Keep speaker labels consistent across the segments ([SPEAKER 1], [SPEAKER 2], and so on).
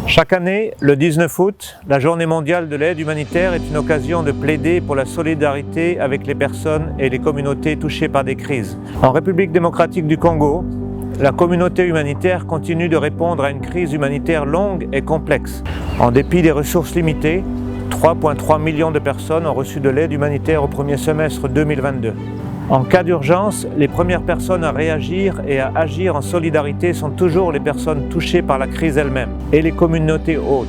[SPEAKER 1] Chaque année, le 19 août, la Journée mondiale de l'aide humanitaire est une occasion de plaider pour la solidarité avec les personnes et les communautés touchées par des crises. En République démocratique du Congo, la communauté humanitaire continue de répondre à une crise humanitaire longue et complexe. En dépit des ressources limitées, 3,3 millions de personnes ont reçu de l'aide humanitaire au premier semestre 2022. En cas d'urgence, les premières personnes à réagir et à agir en solidarité sont toujours les personnes touchées par la crise elle-même et les communautés hôtes.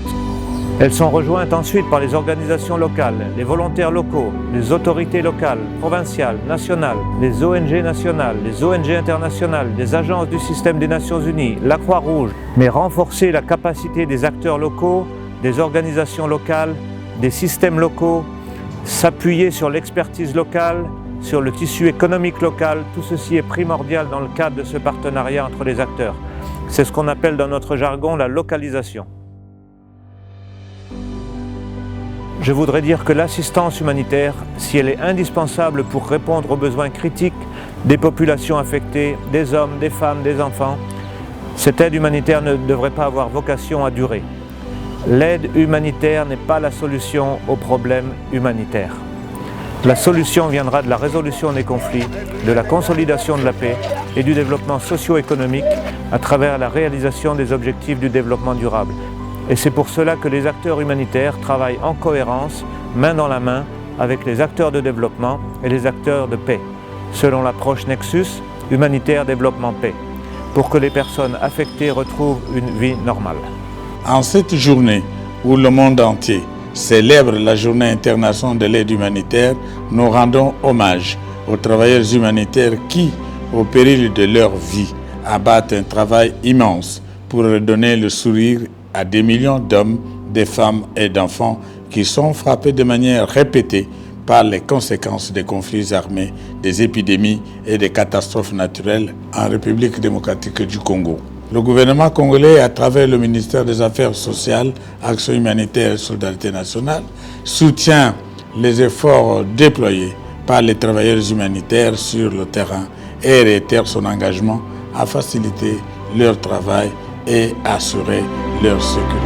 [SPEAKER 1] Elles sont rejointes ensuite par les organisations locales, les volontaires locaux, les autorités locales, provinciales, nationales, les ONG nationales, les ONG internationales, les agences du système des Nations Unies, la Croix-Rouge. Mais renforcer la capacité des acteurs locaux, des organisations locales, des systèmes locaux, s'appuyer sur l'expertise locale, sur le tissu économique local, tout ceci est primordial dans le cadre de ce partenariat entre les acteurs. C'est ce qu'on appelle dans notre jargon la localisation. Je voudrais dire que l'assistance humanitaire, si elle est indispensable pour répondre aux besoins critiques des populations affectées, des hommes, des femmes, des enfants, cette aide humanitaire ne devrait pas avoir vocation à durer. L'aide humanitaire n'est pas la solution aux problèmes humanitaires. La solution viendra de la résolution des conflits, de la consolidation de la paix et du développement socio-économique à travers la réalisation des objectifs du développement durable. Et c'est pour cela que les acteurs humanitaires travaillent en cohérence, main dans la main, avec les acteurs de développement et les acteurs de paix, selon l'approche Nexus, humanitaire, développement, paix, pour que les personnes affectées retrouvent une vie normale.
[SPEAKER 2] En cette journée où le monde entier célèbre la Journée internationale de l'aide humanitaire, nous rendons hommage aux travailleurs humanitaires qui, au péril de leur vie, abattent un travail immense pour redonner le sourire à des millions d'hommes, de femmes et d'enfants qui sont frappés de manière répétée par les conséquences des conflits armés, des épidémies et des catastrophes naturelles en République démocratique du Congo. Le gouvernement congolais, à travers le ministère des Affaires sociales, Action humanitaire et solidarité nationale, soutient les efforts déployés par les travailleurs humanitaires sur le terrain et réitère son engagement à faciliter leur travail et assurer leur sécurité.